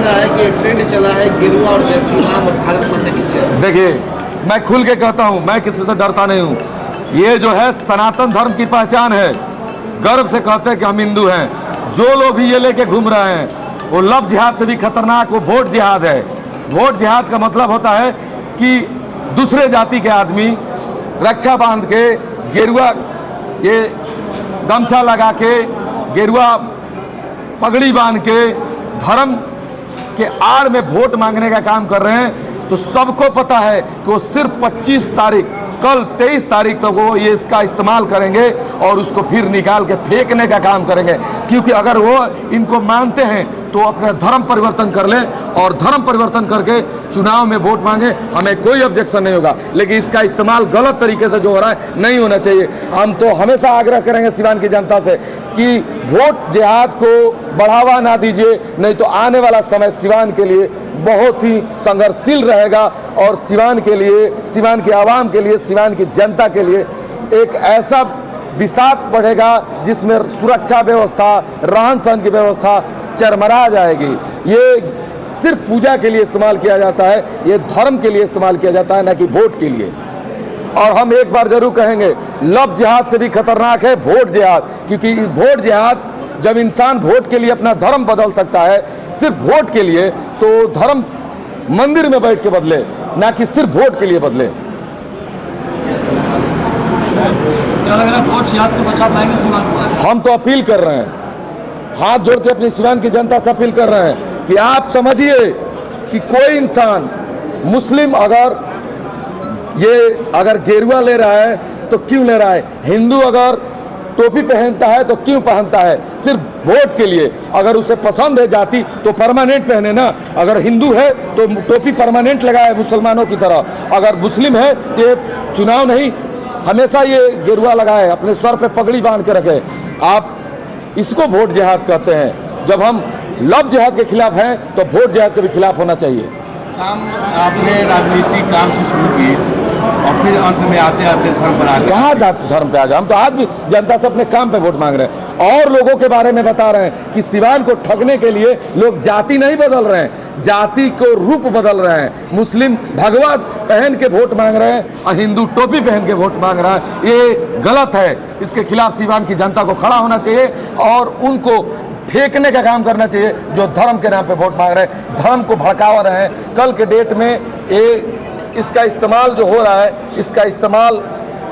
रहा है कि ट्रेंड चला है गेरुआ और जय श्री राम और भारत माता की जय। देखिए, मैं खुल के कहता हूँ, मैं किसी से डरता नहीं हूँ। ये जो है सनातन धर्म की पहचान है। गर्व से कहते हैं कि हम हिंदू हैं। जो लोग भी ये लेके घूम रहे हैं वो लव जिहाद से भी खतरनाक, वो वोट जिहाद है। वोट जिहाद का मतलब होता है कि दूसरे जाति के आदमी रक्षा बांध के, गेरुआ ये गमछा लगा के, गेरुआ पगड़ी बांध के धर्म के आड़ में वोट मांगने का काम कर रहे हैं। तो सबको पता है कि वो सिर्फ 25 तारीख, कल 23 तारीख तक वो ये इसका इस्तेमाल करेंगे और उसको फिर निकाल के फेंकने का काम करेंगे। क्योंकि अगर वो इनको मानते हैं तो अपना धर्म परिवर्तन कर लें और धर्म परिवर्तन करके चुनाव में वोट मांगे, हमें कोई ऑब्जेक्शन नहीं होगा। लेकिन इसका इस्तेमाल गलत तरीके से जो हो रहा है नहीं होना चाहिए। हम तो हमेशा आग्रह करेंगे सिवान की जनता से कि वोट जिहाद को बढ़ावा ना दीजिए, नहीं तो आने वाला समय सिवान के लिए बहुत ही संघर्षशील रहेगा और सिवान के लिए, सिवान की आवाम के लिए, सिवान की जनता के लिए एक ऐसा विषाद बढ़ेगा जिसमें सुरक्षा व्यवस्था, रहन सहन की व्यवस्था चरमरा जाएगी। ये सिर्फ पूजा के लिए इस्तेमाल किया जाता है, ये धर्म के लिए इस्तेमाल किया जाता है, ना कि वोट के लिए। और हम एक बार जरूर कहेंगे, लव जिहाद से भी खतरनाक है वोट जिहाद। क्योंकि वोट जिहाद, जब इंसान वोट के लिए अपना धर्म बदल सकता है, सिर्फ वोट के लिए, तो धर्म मंदिर में बैठ के बदले, ना कि सिर्फ वोट के लिए बदले। क्या लग रहा है वोट जिहाद से बचा पाएंगे सिवान को? हम तो अपील कर रहे हैं, हाथ जोड़ के अपनी सिवान की जनता से अपील कर रहे हैं कि आप समझिए कि कोई इंसान मुस्लिम अगर गेरुआ ले रहा है तो क्यों ले रहा है, हिंदू अगर टोपी पहनता है तो क्यों पहनता है, सिर्फ वोट के लिए। अगर उसे पसंद है जाति तो परमानेंट पहने ना। अगर हिंदू है तो टोपी परमानेंट लगाए मुसलमानों की तरह। अगर मुस्लिम है तो ये चुनाव नहीं, हमेशा ये गेरुआ लगाए, अपने सर पे पगड़ी बांध के रखे। आप इसको वोट जिहाद कहते हैं। जब हम लव जिहाद के खिलाफ हैं तो वोट जिहाद के भी खिलाफ होना चाहिए। काम आपने राजनीतिक काम से शुरू की और फिर अंत में आते आते धर्म पर आ गए। कहाँ धर्म पे आ गए? हम तो आज भी जनता से अपने काम पे वोट मांग रहे हैं और लोगों के बारे में बता रहे हैं कि सिवान को ठगने के लिए लोग जाति नहीं बदल रहे हैं, जाति को रूप बदल रहे हैं। मुस्लिम भगवा पहन के वोट मांग रहे हैं और हिंदू टोपी पहन के वोट मांग रहा है। ये गलत है। इसके खिलाफ सिवान की जनता को खड़ा होना चाहिए और उनको फेंकने का काम करना चाहिए जो धर्म के नाम पे वोट मांग रहे हैं, धर्म को भड़कावा रहे हैं। कल के डेट में इसका इस्तेमाल जो हो रहा है, इसका इस्तेमाल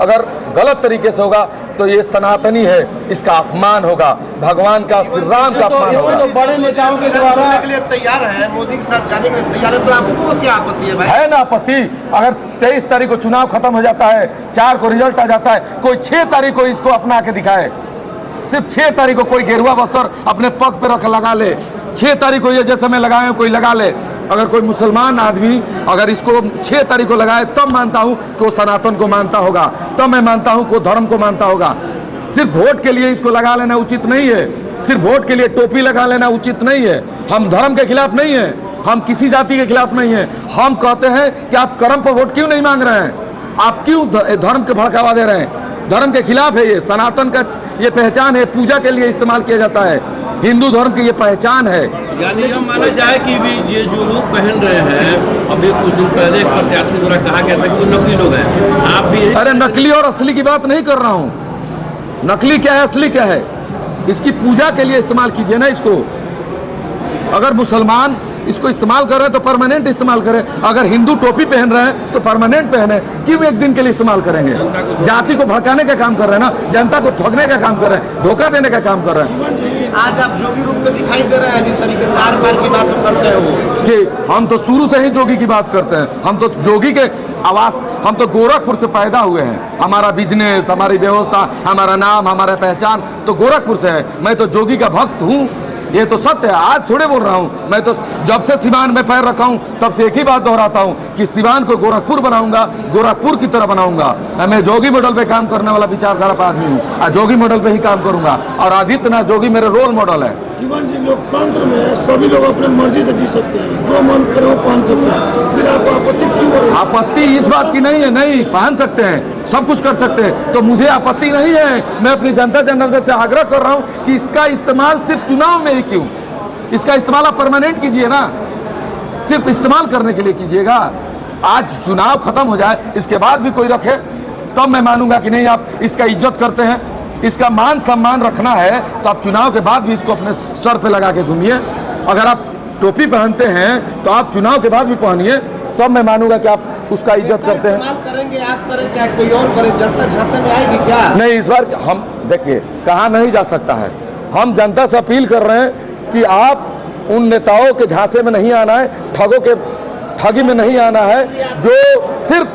अगर गलत तरीके से होगा तो ये सनातनी है, इसका अपमान होगा, भगवान का, श्री राम का अपमान होगा। तो बड़े नेताओं के द्वारा के लिए तैयार है, मोदी के साथ जाने के लिए तैयार है, तो आपको क्या आपत्ति है भाई? है ना आपत्ति? अगर 23 तारीख को चुनाव खत्म हो जाता है, 4 को रिजल्ट आ जाता है, कोई 6 तारीख को इसको अपना के दिखाए। सिर्फ 6 तारीख को कोई गेरुआ वस्त्र अपने पग पे रख लगा ले, 6 तारीख को ये जैसे मैं लगाए कोई लगा ले। अगर कोई मुसलमान आदमी अगर इसको 6 तारीख को लगाए तब मानता हूँ कि वो सनातन को मानता होगा, तब मैं मानता हूँ कि वो धर्म को मानता होगा। सिर्फ वोट के लिए इसको लगा लेना उचित नहीं है, सिर्फ वोट के लिए टोपी लगा लेना उचित नहीं है। हम धर्म के खिलाफ नहीं है, हम किसी जाति के खिलाफ नहीं है। हम कहते हैं कि आप कर्म पर वोट क्यों नहीं मांग रहे हैं, आप क्यों धर्म के भड़कावा दे रहे हैं? धर्म के खिलाफ है ये, सनातन का ये पहचान है, पूजा के लिए इस्तेमाल किया जाता है, हिंदू धर्म की ये पहचान है। यानी यह माना जाए कि भी ये जो लोग पहन रहे हैं, अभी कुछ दिन पहले एक प्रत्याशी द्वारा कहा गया था कि वो नकली लोग हैं, आप भी? अरे नकली और असली की बात नहीं कर रहा हूँ। नकली क्या है, असली क्या है? इसकी पूजा के लिए इस्तेमाल कीजिए ना इसको। अगर मुसलमान इसको इस्तेमाल कर रहे हैं तो परमानेंट इस्तेमाल करें। अगर हिंदू टोपी पहन रहे हैं तो परमानेंट पहने, क्यों एक दिन के लिए इस्तेमाल करेंगे? जाति को भड़काने का काम कर रहे हैं ना, जनता को ठगने का काम कर रहे हैं, धोखा देने का काम कर रहे हैं। आज आप जोगी रूप में दिखाई दे रहे हैं, जिस तरीके से आर पार की बात करते हैं वो कि हम तो शुरू से ही जोगी की बात करते हैं। हम तो जोगी के आवास, हम तो गोरखपुर से पैदा हुए हैं। हमारा बिजनेस, हमारी व्यवस्था, हमारा नाम, हमारा पहचान तो गोरखपुर से है। मैं तो जोगी का भक्त हूँ, ये तो सत्य है। आज थोड़े बोल रहा हूँ, मैं तो जब से सिवान में पैर रखा हूँ तब से एक ही बात दोहराता हूँ कि सिवान को गोरखपुर बनाऊंगा, गोरखपुर की तरह बनाऊंगा। मैं जोगी मॉडल पे काम करने वाला विचारधारा का आदमी हूँ और जोगी मॉडल पे ही काम करूंगा। और आदित्यनाथ जोगी मेरे रोल मॉडल है। जीवन जी, लोकतंत्र में सभी लोग अपने मर्जी से जी सकते हैं, जो मन करे वो पहन सकते हैं, फिर आपको आपत्ति क्यों हो रही है? आपत्ति इस बात की नहीं है, नहीं पहन सकते हैं, सब कुछ कर सकते हैं, तो मुझे आपत्ति नहीं है। मैं अपनी जनता जनार्दन से आग्रह कर रहा हूँ कि इसका इस्तेमाल सिर्फ चुनाव में ही क्यों, इसका इस्तेमाल आप परमानेंट कीजिए ना। सिर्फ इस्तेमाल करने के लिए कीजिएगा। आज चुनाव खत्म हो जाए, इसके बाद भी कोई रखे तब मैं मानूंगा कि नहीं आप इसका इज्जत करते हैं, इसका मान सम्मान रखना है तो आप चुनाव के बाद भी इसको अपने सर पे लगा के घूमिए। अगर आप टोपी पहनते हैं तो आप चुनाव के बाद भी पहनिए, तब मैं मानूंगा कि आप उसका इज्जत करते हैं। इस्तेमाल करेंगे आप करें चाहे कोई और करे, जनता झांसे में आएगी क्या? नहीं, इस बार हम देखिए कहा नहीं जा सकता है। हम जनता से अपील कर रहे हैं कि आप उन नेताओं के झांसे में नहीं आना है, ठगों के ठगी में नहीं आना है, जो सिर्फ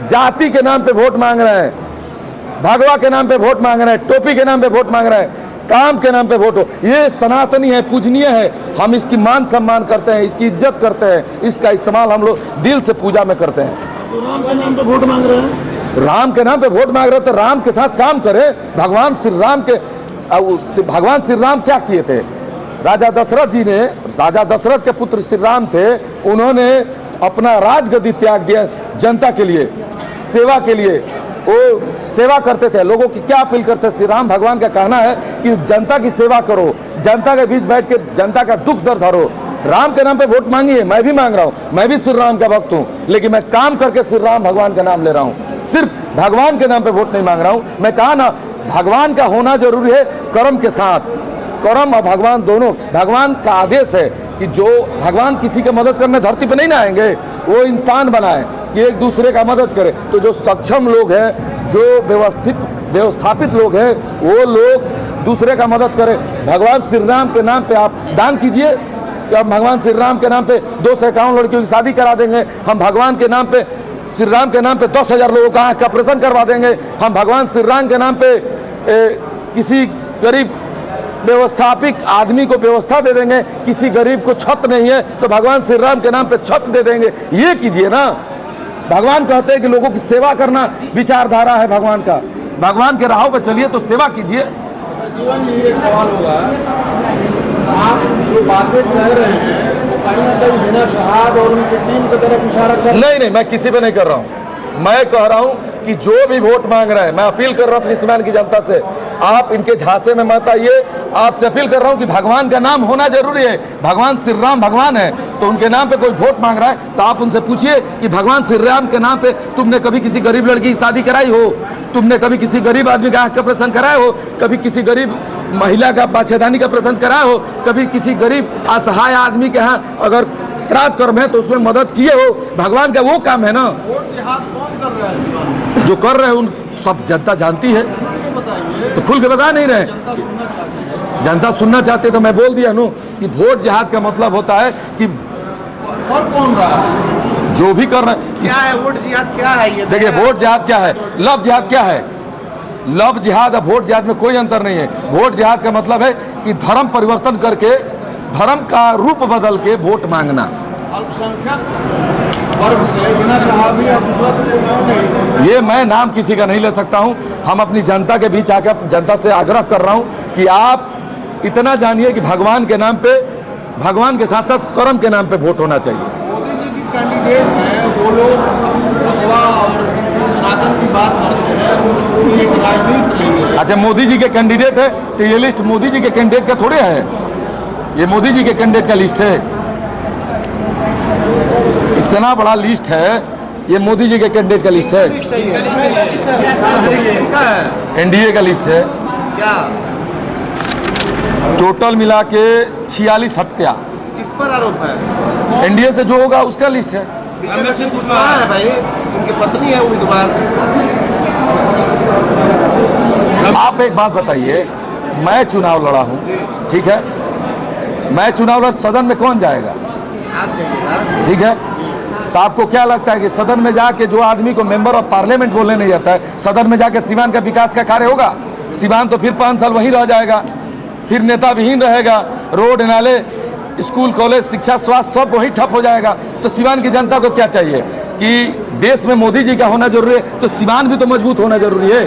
जाति के नाम पे वोट मांग रहे हैं, भगवा के नाम पे वोट मांग रहे हैं, टोपी के नाम पे वोट मांग रहे हैं, काम के नाम पे वोट हो। ये सनातनी है, पूजनीय है, हम इसकी मान सम्मान करते हैं, इसकी इज्जत करते हैं, इसका इस्तेमाल हम लोग दिल से पूजा में करते हैं। तो राम के नाम पे वोट मांग रहे हैं, राम के नाम पे वोट मांग रहे हो तो राम के साथ काम करे। भगवान श्री राम के भगवान श्री राम क्या किए थे? राजा दशरथ जी ने, राजा दशरथ के पुत्र श्री राम थे, उन्होंने अपना राजगद्दी त्याग दिया जनता के लिए, सेवा के लिए। वो सेवा करते थे, लोगों की क्या अपील करते थे? श्री राम भगवान का कहना है कि जनता की सेवा करो, जनता के बीच बैठ के जनता का दुख दर्द हरो। राम के नाम पे वोट मांगिए, मैं भी मांग रहा हूँ, मैं भी श्री राम का भक्त हूँ, लेकिन मैं काम करके श्री राम भगवान का नाम ले रहा हूँ, सिर्फ भगवान के नाम पे वोट नहीं मांग रहा हूँ। मैं कहा ना, भगवान का होना जरूरी है कर्म के साथ, कर्म और भगवान दोनों। भगवान का आदेश है कि जो भगवान किसी की मदद करने धरती पे नहीं ना आएंगे, वो इंसान बनाए कि एक दूसरे का मदद करे। तो जो सक्षम लोग हैं, जो व्यवस्थापित लोग हैं, वो लोग दूसरे का मदद करें। भगवान श्री राम के नाम पे आप दान कीजिए कि हम भगवान श्री राम के नाम पे 2 से 51 लड़कियों की शादी करा देंगे, हम भगवान के नाम पे श्री राम के नाम पे 10,000 लोगों का आँख का ऑपरेशन करवा देंगे, हम भगवान श्री राम के नाम पे किसी गरीब व्यवस्थापिक आदमी को व्यवस्था दे देंगे, किसी गरीब को छत नहीं है तो भगवान श्री राम के नाम पे छत दे देंगे। ये कीजिए ना। भगवान कहते हैं कि लोगों की सेवा करना विचारधारा है भगवान का, भगवान के राहों पे चलिए तो सेवा कीजिए। जीवन जी एक सवाल होगा, आप जो बातें कह रहे हैं वो कहीं ना कहीं हिना शहाब और उनकी टीम की तरफ इशारा कर रहे हैं। नहीं, मैं किसी पे नहीं कर रहा हूँ। मैं कह रहा हूँ कि जो भी वोट मांग रहे हैं, मैं अपील कर रहा हूँ अपनी सीमान की जनता से, आप इनके झांसे में मत आइए। आपसे अपील कर रहा हूँ कि भगवान का नाम होना जरूरी है। भगवान श्री राम भगवान है, तो उनके नाम पे कोई वोट मांग रहा है तो आप उनसे पूछिए कि भगवान श्री राम के नाम पे तुमने कभी किसी गरीब लड़की की शादी कराई हो? तुमने कभी किसी गरीब आदमी का आँख का ऑपरेशन कराया हो? कभी किसी गरीब महिला का बच्चेदानी का ऑपरेशन कराया हो? कभी किसी गरीब असहाय आदमी के यहाँ अगर श्राद्ध कर्म है तो उसमें मदद किए हो? भगवान का वो काम है ना। वोट जिहाद कौन कर रहा है इस बार? जो कर रहे हैं उन सब जनता जानती है, बताइए, तो खुल के बता नहीं रहे। जनता सुनना चाहती है। जनता सुनना चाहते हैं तो मैं बोल दिया नु कि वोट जिहाद का मतलब होता है कि और कौन रहा है? जो भी कर रहे हैं क्या है वोट जिहाद? क्या है ये? देखिए, वोट जिहाद क्या है, लव जिहाद क्या है? लव जिहाद और वोट जिहाद में कोई अंतर नहीं है। वोट जिहाद का मतलब है कि धर्म परिवर्तन करके, धर्म का रूप बदल के वोट मांगना। अल्पसंख्यक वर्ग से हिना शहाब या दूसरा तो कोई और नहीं। ये मैं नाम किसी का नहीं ले सकता हूं। हम अपनी जनता के बीच आकर जनता से आग्रह कर रहा हूं कि आप इतना जानिए कि भगवान के नाम पे, भगवान के साथ साथ कर्म के नाम पे वोट होना चाहिए। मोदी जी की कैंडिडेट हैं, वो लोग भगवा और सनातन की बात करते हैं, उनकी एक राजनीति नहीं है। अच्छा, मोदी जी के कैंडिडेट है तो ये लिस्ट मोदी जी के कैंडिडेट का थोड़े है, ये मोदी जी के कैंडिडेट का लिस्ट है। इतना बड़ा लिस्ट है, ये मोदी जी के कैंडिडेट का लिस्ट है, एनडीए का लिस्ट है। क्या टोटल मिला के 46 हत्या किस पर आरोप है? एनडीए से जो होगा उसका लिस्ट है। बीजेपी से कुशवाहा है भाई, उनकी पत्नी है उम्मीदवार। आप एक बात बताइए, मैं चुनाव लड़ा हूं, ठीक है, मैं चुनाव लड़, सदन में कौन जाएगा? आप जाइएगा, ठीक है। तो आपको क्या लगता है कि सदन में जाके जो आदमी को मेंबर ऑफ पार्लियामेंट बोलने नहीं आता है, सदन में जाके सीवान का विकास का कार्य होगा? सीवान तो फिर 5 साल वहीं रह जाएगा, फिर नेता विहीन रहेगा, रोड नाले स्कूल कॉलेज शिक्षा स्वास्थ्य सब वहीं ठप हो जाएगा। तो सीवान की जनता को क्या चाहिए कि देश में मोदी जी का होना जरूरी है, तो सीवान भी तो मजबूत होना जरूरी है,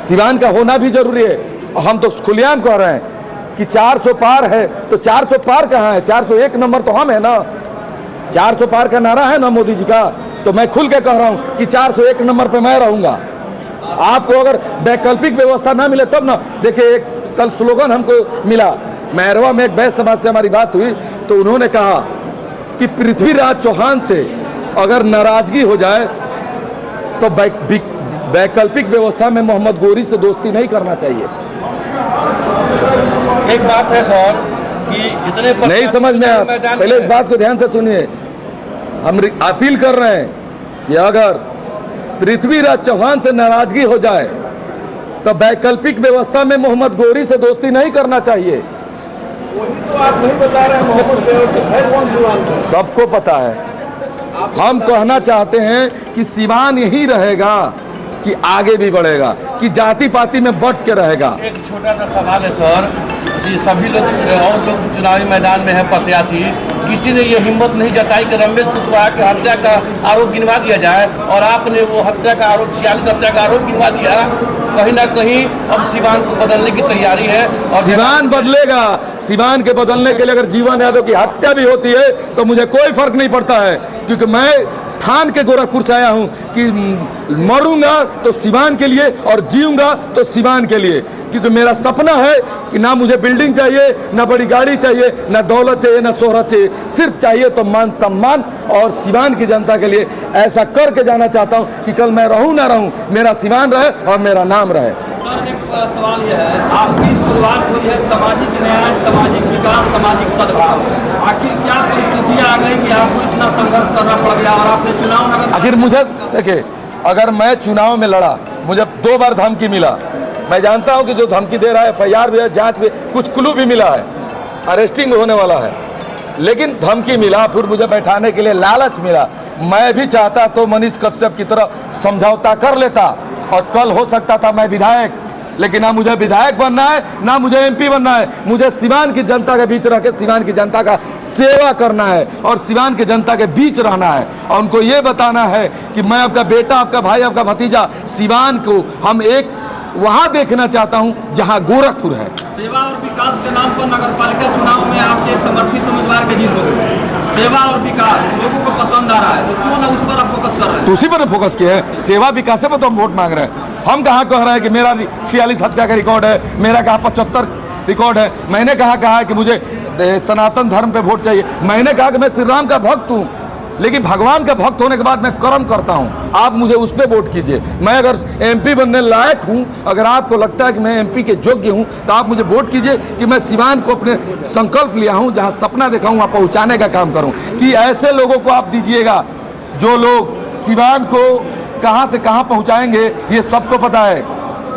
सीवान का होना भी जरूरी है। और हम तो खुलेआम कह रहे हैं कि 400 पार है, तो 400 पार कहाँ है? 401 नंबर तो हम है ना, 400 पार का नारा है ना मोदी जी का। तो मैं खुल के कह रहा हूँ कि 401 नंबर पे मैं रहूंगा। आपको अगर वैकल्पिक व्यवस्था ना मिले तब ना। देखिए, एक कल स्लोगन हमको मिला, मैरवा में एक बैस समाज से हमारी बात हुई तो उन्होंने कहा कि पृथ्वीराज चौहान से अगर नाराजगी हो जाए तो वैकल्पिक व्यवस्था में मोहम्मद गोरी से दोस्ती नहीं करना चाहिए। एक बात है सर कि जितने नहीं समझ में आप पहले इस बात को ध्यान से सुनिए। हम अपील कर रहे हैं कि अगर पृथ्वीराज चौहान से नाराजगी हो जाए तो वैकल्पिक व्यवस्था में मोहम्मद गोरी से दोस्ती नहीं करना चाहिए। वही तो आप नहीं बता रहे हैं मोहम्मद गोरी है कौन सिवान? सबको पता है। हम कहना चाहते हैं कि सिवान यही रहेगा कि आगे भी बढ़ेगा, कि जाति पाति में बट के रहेगा। एक छोटा सा सवाल है सर, सभी लोग और लोग चुनावी मैदान में है प्रत्याशी, किसी ने ये हिम्मत नहीं जताई कि रमेश कुशवाहा की हत्या का आरोप गिनवा दिया जाए, और आपने वो हत्या का आरोप 46 हत्या का आरोप गिनवा दिया। कहीं ना कहीं अब सिवान को बदलने की तैयारी है और सिवान बदलेगा। सिवान के बदलने के लिए अगर जीवन यादव की हत्या भी होती है तो मुझे कोई फर्क नहीं पड़ता है, क्योंकि मैं ठान के गोरखपुर से आया हूं कि मरूंगा तो सिवान के लिए और जीऊंगा तो सिवान के लिए, क्योंकि मेरा सपना है कि ना मुझे बिल्डिंग चाहिए, ना बड़ी गाड़ी चाहिए, ना दौलत चाहिए, ना शोहरत चाहिए, सिर्फ चाहिए तो मान सम्मान। और सिवान की जनता के लिए ऐसा करके जाना चाहता हूं कि कल मैं रहूं ना रहूं, मेरा सिवान रहे और मेरा नाम रहे। सर एक सवाल यह है, आपकी शुरुआत हुई है सामाजिक न्याय, सामाजिक विकास, सामाजिक सद्भाव, आखिर क्या परिस्थितियां आ गई कि आपको इतना संघर्ष करना पड़ गया और आपने चुनाव नगर? आखिर मुझे देखिए, अगर मैं चुनाव में लड़ा, मुझे 2 बार धमकी मिला, मैं जानता हूं कि जो धमकी दे रहा है FIR भी है, जांच भी, कुछ क्लू भी मिला है, अरेस्टिंग होने वाला है, लेकिन धमकी मिला, फिर मुझे बैठाने के लिए लालच मिला। मैं भी चाहता तो मनीष कश्यप की तरह समझौता कर लेता और कल हो सकता था मैं विधायक, लेकिन ना मुझे विधायक बनना है, ना मुझे MP बनना है। मुझे सिवान की जनता के बीच रह के सिवान की जनता का सेवा करना है और सिवान की जनता के बीच रहना है और उनको ये बताना है कि मैं आपका बेटा, आपका भाई, आपका भतीजा, सिवान को हम एक वहां देखना चाहता हूं जहां गोरखपुर है। सेवा और विकास के नाम पर नगरपालिका चुनाव में आपके समर्थित उम्मीदवार की जीत हो गई। सेवा और विकास लोगों को पसंद आ रहा है, तो क्यों ना उस पर आप फोकस कर रहे हैं? तो उसी पर फोकस किया है। सेवा विकास पर तो हम वोट मांग रहे हैं। हम कहाँ कह रहे हैं कि मेरा 46 हत्या का रिकॉर्ड है, मेरा कहा 75 रिकॉर्ड है। मैंने कहा कि मुझे सनातन धर्म पे वोट चाहिए। मैंने कहा कि मैं श्री राम का भक्त हूँ, लेकिन भगवान का भक्त होने के बाद मैं कर्म करता हूं। आप मुझे उस पर वोट कीजिए। मैं अगर MP बनने लायक हूं, अगर आपको लगता है कि मैं MP के योग्य हूं, तो आप मुझे वोट कीजिए कि मैं सिवान को अपने संकल्प लिया हूं, जहां सपना देखा हूं वहां पहुंचाने का काम करूं। कि ऐसे लोगों को आप दीजिएगा जो लोग सिवान को कहां से कहां पहुंचाएंगे। ये सबको पता है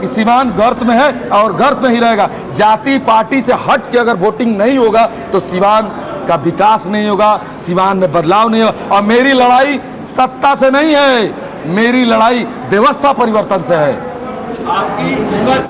कि सिवान गर्त में है और गर्त में ही रहेगा। जाति पार्टी से हट के अगर वोटिंग नहीं होगा तो सिवान का विकास नहीं होगा, सिवान में बदलाव नहीं होगा। और मेरी लड़ाई सत्ता से नहीं है, मेरी लड़ाई व्यवस्था परिवर्तन से है। आपकी